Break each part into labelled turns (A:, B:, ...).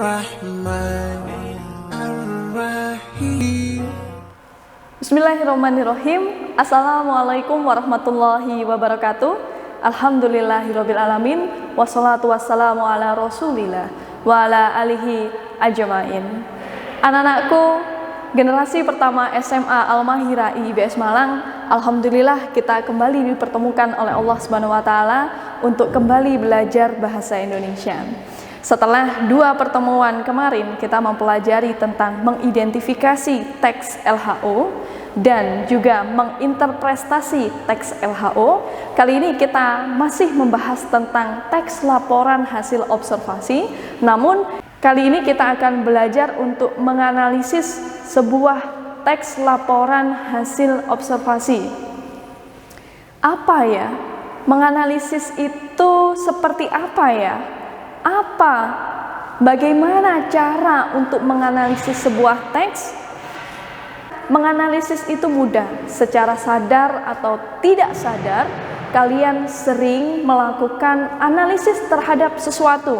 A: Ar-Rahman Ar-Rahim.
B: Bismillahirrahmanirrahim. Assalamualaikum warahmatullahi wabarakatuh. Alhamdulillahirrabbilalamin. Wassalatu wassalamu ala rasulillah wa ala alihi ajmain. Anak-anakku, generasi pertama SMA Al-Mahira IIBS Malang, alhamdulillah kita kembali dipertemukan oleh Allah Subhanahu wa taala untuk kembali belajar bahasa Indonesia. Setelah 2 pertemuan kemarin kita mempelajari tentang mengidentifikasi teks LHO dan juga menginterpretasi teks LHO, kali ini kita masih membahas tentang teks laporan hasil observasi. Namun kali ini kita akan belajar untuk menganalisis sebuah teks laporan hasil observasi. Apa ya? Menganalisis itu seperti apa ya? Bagaimana cara untuk menganalisis sebuah teks? Menganalisis itu mudah, secara sadar atau tidak sadar, kalian sering melakukan analisis terhadap sesuatu.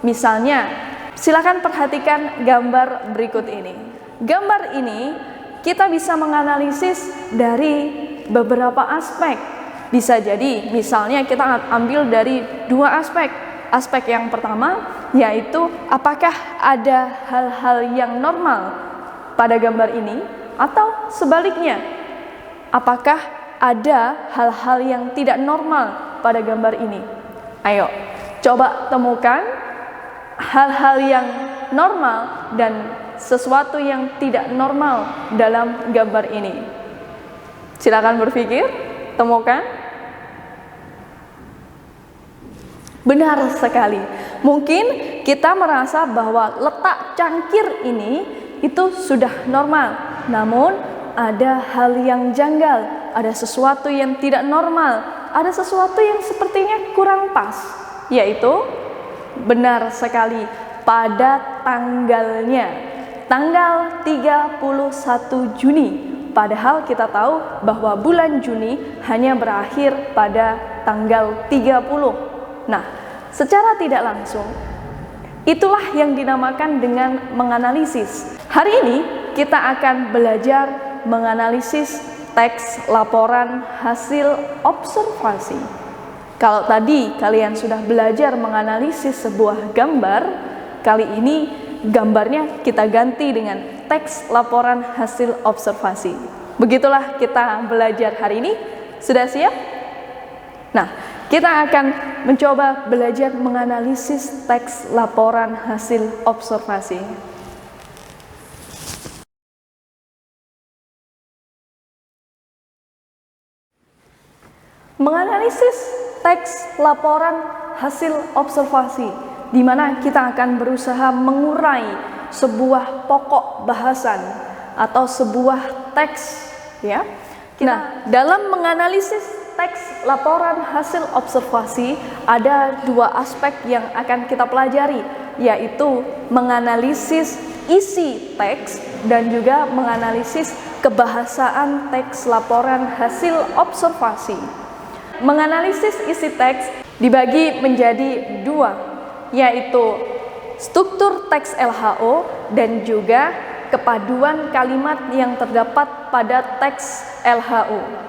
B: Misalnya, silakan perhatikan gambar berikut ini. Gambar ini kita bisa menganalisis dari beberapa aspek. Bisa jadi, misalnya kita ambil dari 2 aspek. Aspek yang pertama yaitu apakah ada hal-hal yang normal pada gambar ini, atau sebaliknya, apakah ada hal-hal yang tidak normal pada gambar ini. Ayo, coba temukan hal-hal yang normal dan sesuatu yang tidak normal dalam gambar ini. Silakan berpikir, temukan. Benar sekali. Mungkin kita merasa bahwa letak cangkir ini itu sudah normal. Namun ada hal yang janggal, ada sesuatu yang tidak normal, ada sesuatu yang sepertinya kurang pas. Yaitu benar sekali pada tanggalnya. Tanggal 31 Juni. Padahal kita tahu bahwa bulan Juni hanya berakhir pada tanggal 30. Nah, secara tidak langsung, itulah yang dinamakan dengan menganalisis. Hari ini kita akan belajar menganalisis teks laporan hasil observasi. Kalau tadi kalian sudah belajar menganalisis sebuah gambar, kali ini gambarnya kita ganti dengan teks laporan hasil observasi. Begitulah kita belajar hari ini. Sudah siap? Nah, kita akan mencoba belajar menganalisis teks laporan hasil observasi. Menganalisis teks laporan hasil observasi, di mana kita akan berusaha mengurai sebuah pokok bahasan atau sebuah teks, ya. Nah, dalam menganalisis teks laporan hasil observasi ada 2 aspek yang akan kita pelajari, yaitu menganalisis isi teks dan juga menganalisis kebahasaan teks laporan hasil observasi. Menganalisis isi teks dibagi menjadi 2, yaitu struktur teks LHO dan juga kepaduan kalimat yang terdapat pada teks LHO.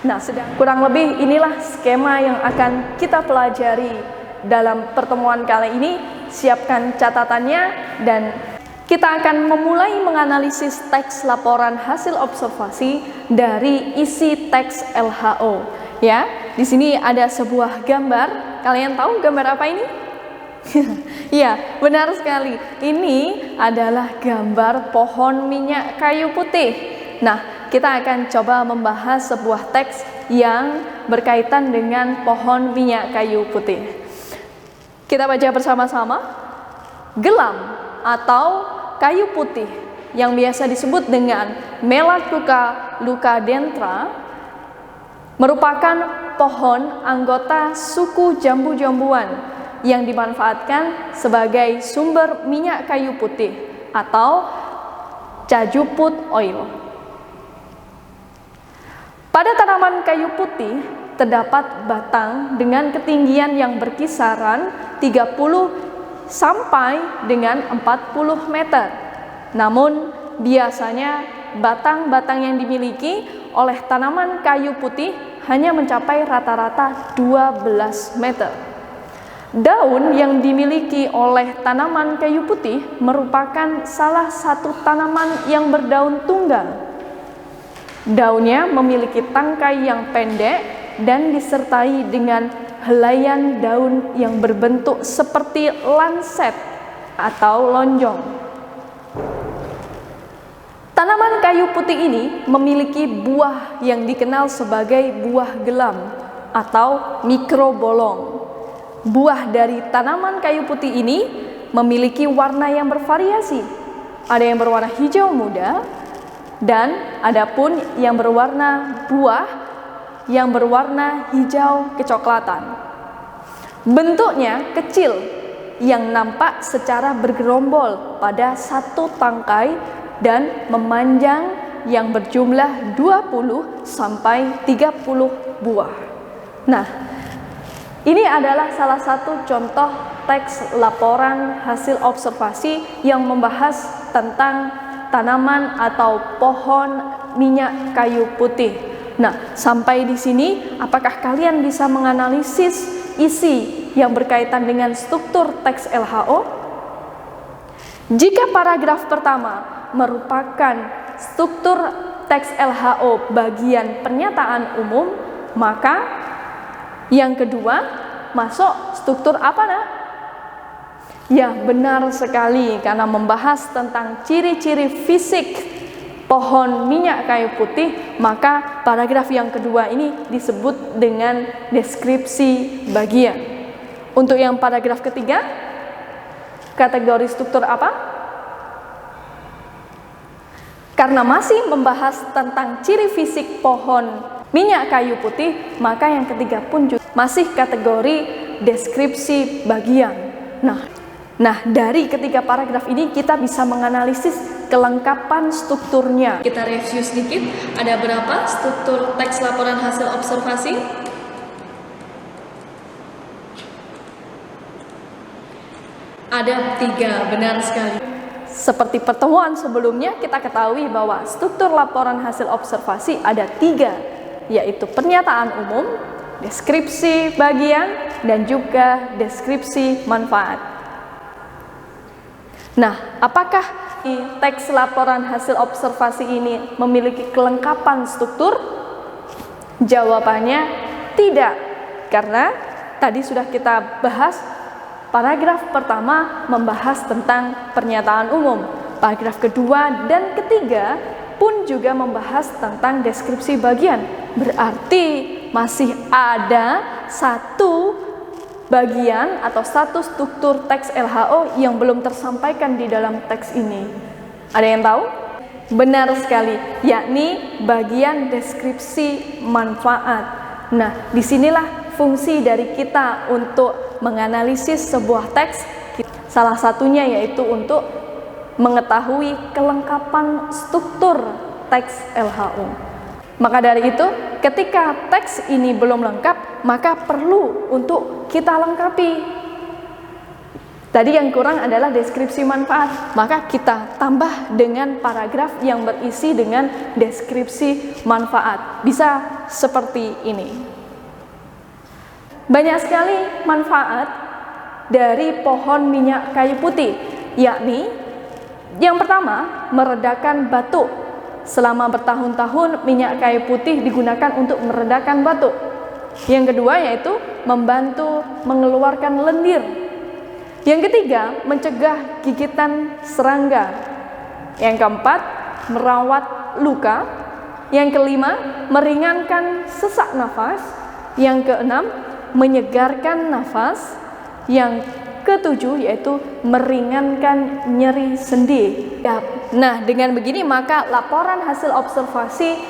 B: Nah, kurang lebih inilah skema yang akan kita pelajari dalam pertemuan kali ini. Siapkan catatannya dan kita akan memulai menganalisis teks laporan hasil observasi dari isi teks LHO. Ya, di sini ada sebuah gambar. Kalian tahu gambar apa ini? Ya, benar sekali. Ini adalah gambar pohon minyak kayu putih. Nah, kita akan coba membahas sebuah teks yang berkaitan dengan pohon minyak kayu putih. Kita baca bersama-sama. Gelam atau kayu putih yang biasa disebut dengan Melaleuca leucadendra merupakan pohon anggota suku jambu-jambuan yang dimanfaatkan sebagai sumber minyak kayu putih atau cajuput oil. Pada tanaman kayu putih terdapat batang dengan ketinggian yang berkisaran 30 sampai dengan 40 meter. Namun biasanya batang-batang yang dimiliki oleh tanaman kayu putih hanya mencapai rata-rata 12 meter. Daun yang dimiliki oleh tanaman kayu putih merupakan salah satu tanaman yang berdaun tunggal. Daunnya memiliki tangkai yang pendek dan disertai dengan helaian daun yang berbentuk seperti lancet atau lonjong. Tanaman kayu putih ini memiliki buah yang dikenal sebagai buah gelam atau mikrobolong. Buah dari tanaman kayu putih ini memiliki warna yang bervariasi. Ada yang berwarna hijau muda dan ada pun yang berwarna buah yang berwarna hijau kecoklatan. Bentuknya kecil yang nampak secara bergerombol pada satu tangkai dan memanjang yang berjumlah 20 sampai 30 buah. Nah, ini adalah salah satu contoh teks laporan hasil observasi yang membahas tentang tanaman atau pohon minyak kayu putih. Nah, sampai di sini apakah kalian bisa menganalisis isi yang berkaitan dengan struktur teks LHO? Jika paragraf pertama merupakan struktur teks LHO bagian pernyataan umum, maka yang kedua masuk struktur apa, Nak? Ya, benar sekali, karena membahas tentang ciri-ciri fisik pohon minyak kayu putih, maka paragraf yang kedua ini disebut dengan deskripsi bagian. Untuk yang paragraf ketiga, kategori struktur apa? Karena masih membahas tentang ciri fisik pohon minyak kayu putih, maka yang ketiga pun juga masih kategori deskripsi bagian. Nah, dari ketiga paragraf ini kita bisa menganalisis kelengkapan strukturnya. Kita review sedikit, ada berapa struktur teks laporan hasil observasi? Ada 3, benar sekali. Seperti pertemuan sebelumnya, kita ketahui bahwa struktur laporan hasil observasi ada 3, yaitu pernyataan umum, deskripsi bagian, dan juga deskripsi manfaat. Nah, apakah teks laporan hasil observasi ini memiliki kelengkapan struktur? Jawabannya tidak, karena tadi sudah kita bahas paragraf pertama membahas tentang pernyataan umum, paragraf kedua dan ketiga pun juga membahas tentang deskripsi bagian. Berarti masih ada satu bagian atau satu struktur teks LHO yang belum tersampaikan di dalam teks ini. Ada yang tahu? Benar sekali, yakni bagian deskripsi manfaat. Nah, disinilah fungsi dari kita untuk menganalisis sebuah teks. Salah satunya yaitu untuk mengetahui kelengkapan struktur teks LHO. Maka dari itu, ketika teks ini belum lengkap, maka perlu untuk kita lengkapi. Tadi yang kurang adalah deskripsi manfaat, maka kita tambah dengan paragraf yang berisi dengan deskripsi manfaat. Bisa seperti ini. Banyak sekali manfaat dari pohon minyak kayu putih, yakni yang pertama, meredakan batuk. Selama bertahun-tahun minyak kayu putih digunakan untuk meredakan batuk. Yang kedua yaitu membantu mengeluarkan lendir. Yang ketiga, mencegah gigitan serangga. Yang keempat, merawat luka. Yang kelima, meringankan sesak nafas. Yang keenam, menyegarkan nafas. Yang ketujuh yaitu meringankan nyeri sendi. Nah, dengan begini maka laporan hasil observasi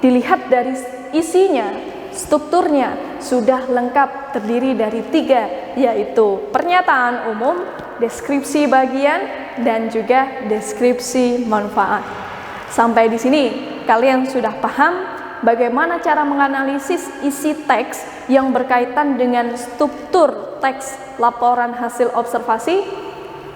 B: dilihat dari isinya, strukturnya sudah lengkap, terdiri dari 3, yaitu pernyataan umum, deskripsi bagian, dan juga deskripsi manfaat. Sampai di sini kalian sudah paham bagaimana cara menganalisis isi teks yang berkaitan dengan struktur teks laporan hasil observasi,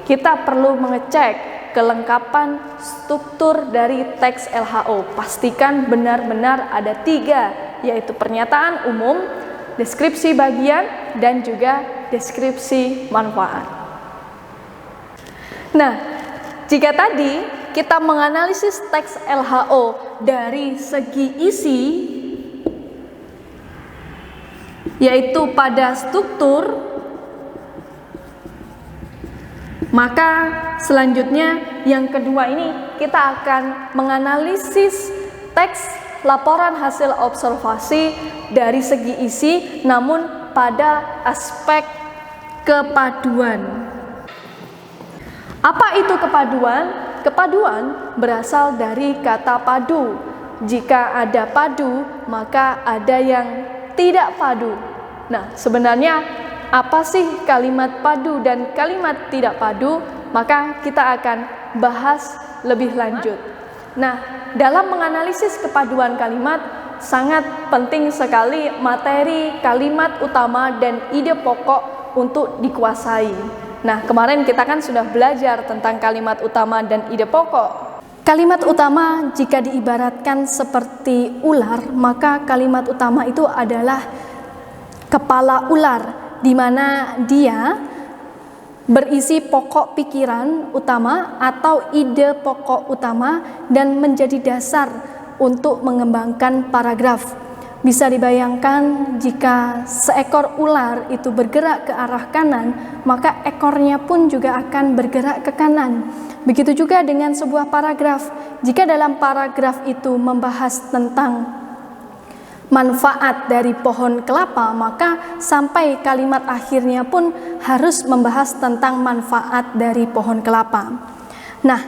B: kita perlu mengecek kelengkapan struktur dari teks LHO. Pastikan benar-benar ada 3, yaitu pernyataan umum, deskripsi bagian, dan juga deskripsi manfaat. Nah, jika tadi kita menganalisis teks LHO dari segi isi, yaitu pada struktur, maka selanjutnya yang kedua ini kita akan menganalisis teks laporan hasil observasi dari segi isi, namun pada aspek kepaduan. Apa itu kepaduan? Kepaduan berasal dari kata padu. Jika ada padu, maka ada yang tidak padu. Nah, sebenarnya apa sih kalimat padu dan kalimat tidak padu? Maka kita akan bahas lebih lanjut. Nah, dalam menganalisis kepaduan kalimat, sangat penting sekali materi, kalimat utama, dan ide pokok untuk dikuasai. Nah, kemarin kita kan sudah belajar tentang kalimat utama dan ide pokok. Kalimat utama jika diibaratkan seperti ular, maka kalimat utama itu adalah kepala ular, di mana dia berisi pokok pikiran utama atau ide pokok utama dan menjadi dasar untuk mengembangkan paragraf. Bisa dibayangkan jika seekor ular itu bergerak ke arah kanan, maka ekornya pun juga akan bergerak ke kanan. Begitu juga dengan sebuah paragraf. Jika dalam paragraf itu membahas tentang manfaat dari pohon kelapa, maka sampai kalimat akhirnya pun harus membahas tentang manfaat dari pohon kelapa. Nah,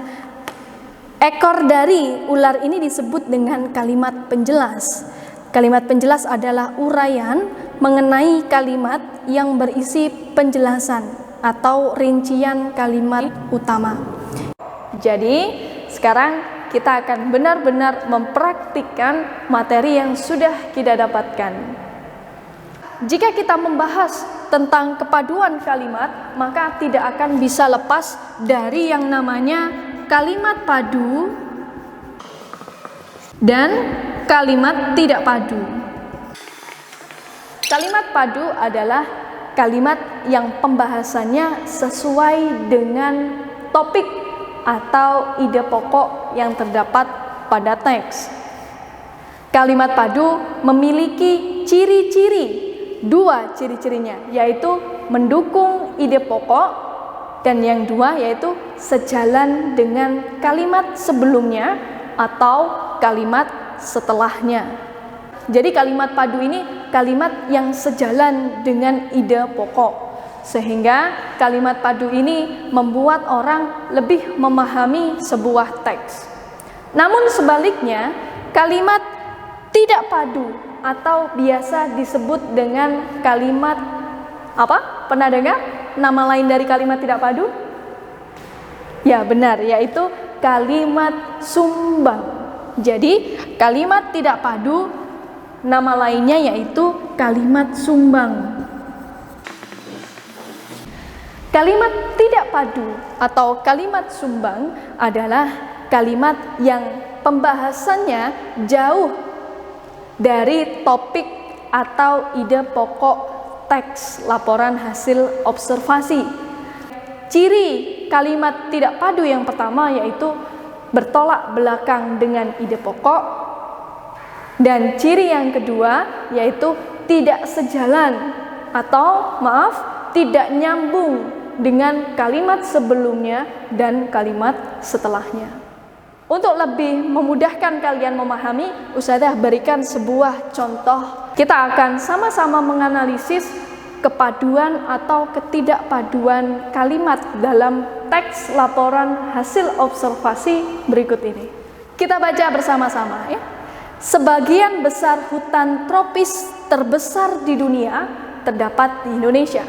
B: ekor dari ular ini disebut dengan kalimat penjelas. Kalimat penjelas adalah uraian mengenai kalimat yang berisi penjelasan atau rincian kalimat utama. Jadi, sekarang kita akan benar-benar mempraktikkan materi yang sudah kita dapatkan. Jika kita membahas tentang kepaduan kalimat, maka tidak akan bisa lepas dari yang namanya kalimat padu dan kalimat tidak padu. Kalimat padu adalah kalimat yang pembahasannya sesuai dengan topik atau ide pokok yang terdapat pada teks. Kalimat padu memiliki ciri-ciri, 2 ciri-cirinya, yaitu mendukung ide pokok, dan yang 2 yaitu sejalan dengan kalimat sebelumnya atau kalimat setelahnya. Jadi kalimat padu ini kalimat yang sejalan dengan ide pokok, sehingga kalimat padu ini membuat orang lebih memahami sebuah teks. Namun sebaliknya, kalimat tidak padu atau biasa disebut dengan kalimat apa? Pernah dengar nama lain dari kalimat tidak padu? Ya, benar, yaitu kalimat sumbang. Jadi, kalimat tidak padu nama lainnya yaitu kalimat sumbang. Kalimat tidak padu atau kalimat sumbang adalah kalimat yang pembahasannya jauh dari topik atau ide pokok teks laporan hasil observasi. Ciri kalimat tidak padu yang pertama yaitu bertolak belakang dengan ide pokok, dan ciri yang kedua yaitu tidak sejalan atau tidak nyambung dengan kalimat sebelumnya dan kalimat setelahnya. Untuk lebih memudahkan kalian memahami, Ustazah berikan sebuah contoh. Kita akan sama-sama menganalisis kepaduan atau ketidakpaduan kalimat dalam teks laporan hasil observasi berikut ini. Kita baca bersama-sama ya. Sebagian besar hutan tropis terbesar di dunia terdapat di Indonesia.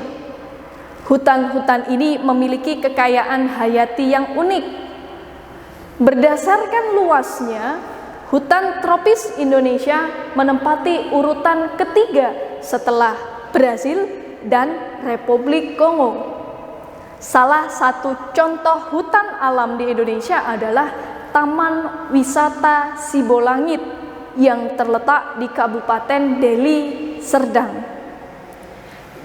B: Hutan-hutan ini memiliki kekayaan hayati yang unik. Berdasarkan luasnya, hutan tropis Indonesia menempati urutan ketiga setelah Brasil dan Republik Kongo. Salah satu contoh hutan alam di Indonesia adalah Taman Wisata Sibolangit yang terletak di Kabupaten Deli Serdang.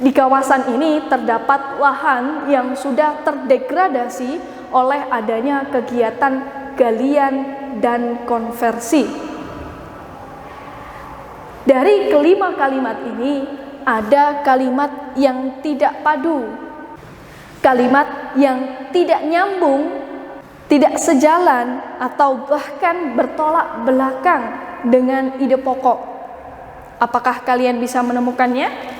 B: Di kawasan ini terdapat lahan yang sudah terdegradasi oleh adanya kegiatan galian dan konversi. Dari kelima kalimat ini ada kalimat yang tidak padu, kalimat yang tidak nyambung, tidak sejalan, atau bahkan bertolak belakang dengan ide pokok. Apakah kalian bisa menemukannya?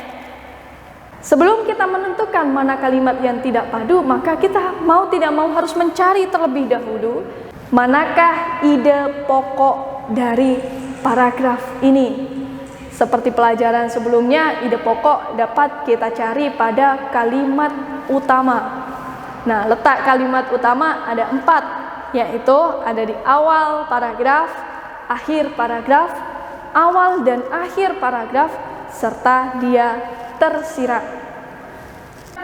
B: Sebelum kita menentukan mana kalimat yang tidak padu, maka kita mau tidak mau harus mencari terlebih dahulu manakah ide pokok dari paragraf ini. Seperti pelajaran sebelumnya, ide pokok dapat kita cari pada kalimat utama. Nah, letak kalimat utama ada 4, yaitu ada di awal paragraf, akhir paragraf, awal dan akhir paragraf, serta dia tersirat.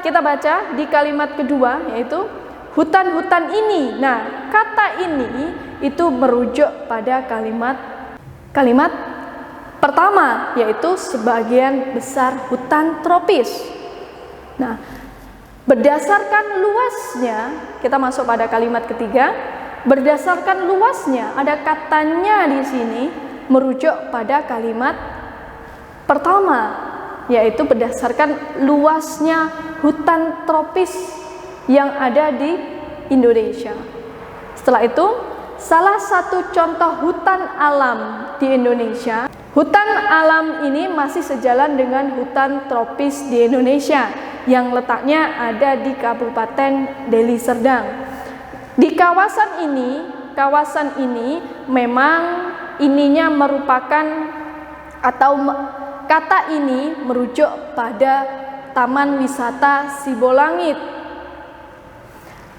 B: Kita baca di kalimat kedua, yaitu hutan-hutan ini. Nah, kata ini itu merujuk pada kalimat pertama, yaitu sebagian besar hutan tropis. Nah, berdasarkan luasnya, kita masuk pada kalimat ketiga. Berdasarkan luasnya, ada katanya di sini merujuk pada kalimat pertama, yaitu berdasarkan luasnya hutan tropis yang ada di Indonesia. Setelah itu, salah satu contoh hutan alam di Indonesia. Hutan alam ini masih sejalan dengan hutan tropis di Indonesia yang letaknya ada di Kabupaten Deli Serdang. Di kawasan ini memang ininya merupakan atau kata ini merujuk pada Taman Wisata Sibolangit.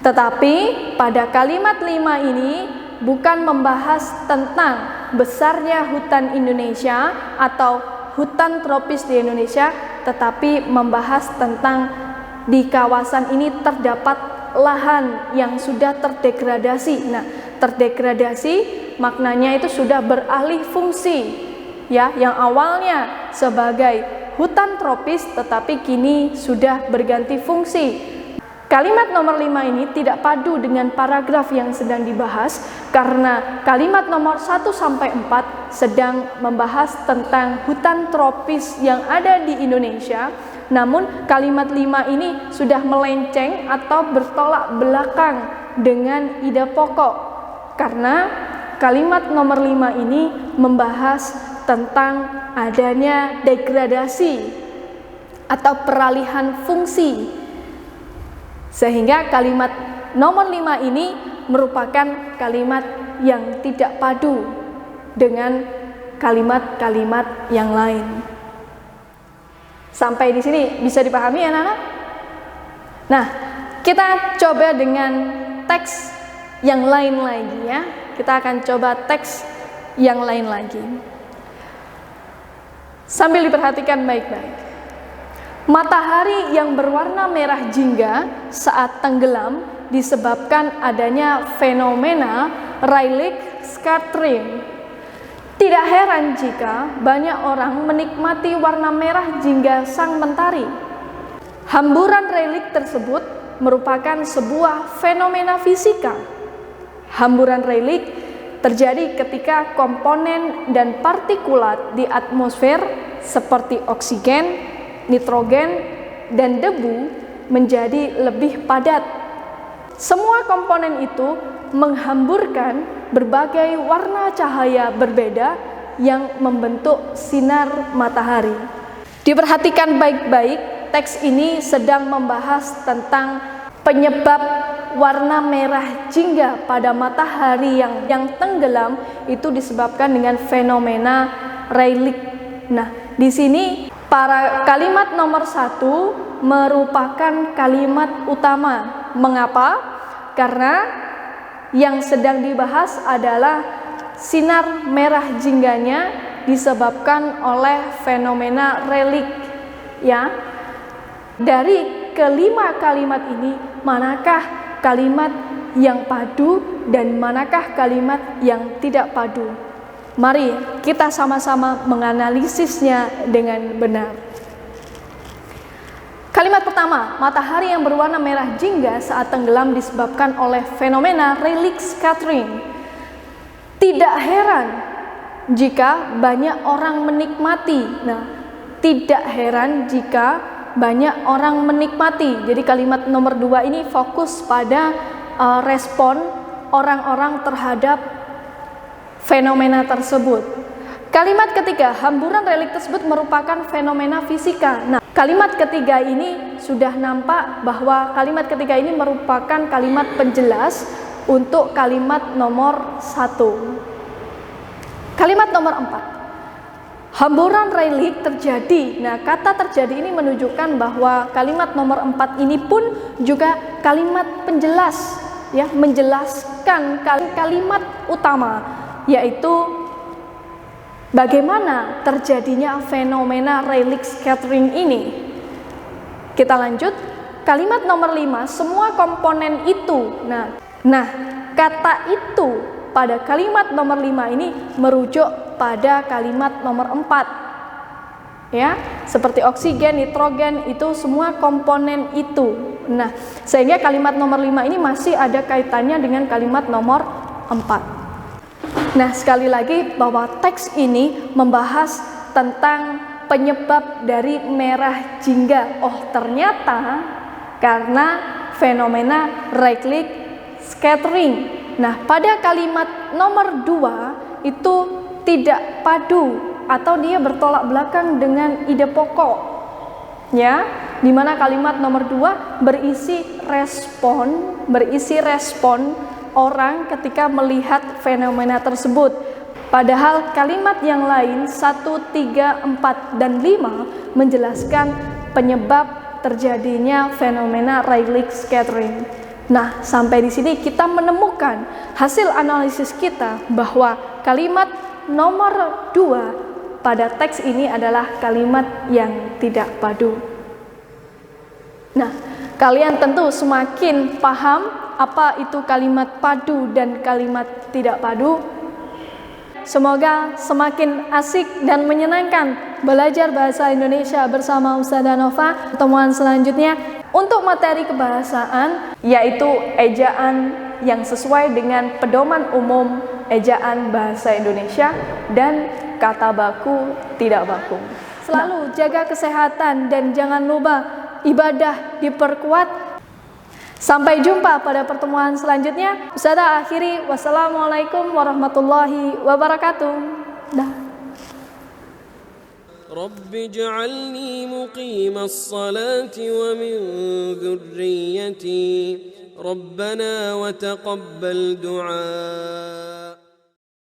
B: Tetapi pada kalimat 5 ini bukan membahas tentang besarnya hutan Indonesia atau hutan tropis di Indonesia, tetapi membahas tentang di kawasan ini terdapat lahan yang sudah terdegradasi. Nah, terdegradasi maknanya itu sudah beralih fungsi, ya, yang awalnya sebagai hutan tropis tetapi kini sudah berganti fungsi. Kalimat nomor 5 ini tidak padu dengan paragraf yang sedang dibahas karena kalimat nomor 1 sampai 4 sedang membahas tentang hutan tropis yang ada di Indonesia. Namun kalimat 5 ini sudah melenceng atau bertolak belakang dengan ide pokok karena kalimat nomor 5 ini membahas tentang adanya degradasi atau peralihan fungsi. Sehingga kalimat nomor 5 ini merupakan kalimat yang tidak padu dengan kalimat-kalimat yang lain. Sampai di sini bisa dipahami, anak-anak? Nah, kita coba dengan teks yang lain lagi, ya. Kita akan coba teks yang lain lagi. Sambil diperhatikan baik-baik. Matahari yang berwarna merah jingga saat tenggelam disebabkan adanya fenomena Rayleigh scattering. Tidak heran jika banyak orang menikmati warna merah jingga sang mentari. Hamburan Rayleigh tersebut merupakan sebuah fenomena fisika. Hamburan Rayleigh terjadi ketika komponen dan partikulat di atmosfer seperti oksigen, nitrogen, dan debu menjadi lebih padat. Semua komponen itu menghamburkan berbagai warna cahaya berbeda yang membentuk sinar matahari. Diperhatikan baik-baik, teks ini sedang membahas tentang penyebab warna merah jingga pada matahari yang tenggelam itu disebabkan dengan fenomena Rayleigh. Nah, di sini kalimat nomor 1 merupakan kalimat utama. Mengapa? Karena yang sedang dibahas adalah sinar merah jingganya disebabkan oleh fenomena Rayleigh, ya. Dari kelima kalimat ini, manakah kalimat yang padu dan manakah kalimat yang tidak padu? Mari kita sama-sama menganalisisnya dengan benar. Kalimat pertama, matahari yang berwarna merah jingga saat tenggelam disebabkan oleh fenomena Rayleigh scattering. Tidak heran jika banyak orang menikmati. Nah, tidak heran jika banyak orang menikmati. Jadi kalimat nomor 2 ini fokus pada respon orang-orang terhadap fenomena tersebut. Kalimat ketiga, hamburan Rayleigh tersebut merupakan fenomena fisika. Nah, kalimat ketiga ini sudah nampak bahwa kalimat ketiga ini merupakan kalimat penjelas untuk kalimat nomor 1. Kalimat nomor 4, hamburan Rayleigh terjadi. Nah, kata terjadi ini menunjukkan bahwa kalimat nomor 4 ini pun juga kalimat penjelas, ya, menjelaskan kalimat utama, yaitu bagaimana terjadinya fenomena Rayleigh scattering ini. Kita lanjut, kalimat nomor 5, semua komponen itu. Nah, kata itu pada kalimat nomor 5 ini merujuk pada kalimat nomor 4, ya, seperti oksigen, nitrogen, itu semua komponen itu. Nah, sehingga kalimat nomor 5 ini masih ada kaitannya dengan kalimat nomor 4. Nah, sekali lagi bahwa teks ini membahas tentang penyebab dari merah jingga. Oh, ternyata karena fenomena Rayleigh scattering. Nah, pada kalimat nomor 2 itu tidak padu atau dia bertolak belakang dengan ide pokok, ya, dimana kalimat nomor 2 berisi respon orang ketika melihat fenomena tersebut. Padahal kalimat yang lain 1, 3, 4, dan 5 menjelaskan penyebab terjadinya fenomena Rayleigh scattering. Nah, sampai di sini kita menemukan hasil analisis kita bahwa kalimat nomor 2 pada teks ini adalah kalimat yang tidak padu. Nah, kalian tentu semakin paham apa itu kalimat padu dan kalimat tidak padu. Semoga semakin asik dan menyenangkan belajar bahasa Indonesia bersama Ustazah Nova. Pertemuan selanjutnya untuk materi kebahasaan yaitu ejaan yang sesuai dengan pedoman umum ejaan bahasa Indonesia dan kata baku tidak baku. Selalu jaga kesehatan dan jangan lupa ibadah diperkuat. Sampai jumpa pada pertemuan selanjutnya. Ustazah akhiri, wassalamualaikum warahmatullahi wabarakatuh.
A: رب اجعلني مقيم الصلاة ومن ذريتي ربنا وتقبل دعاء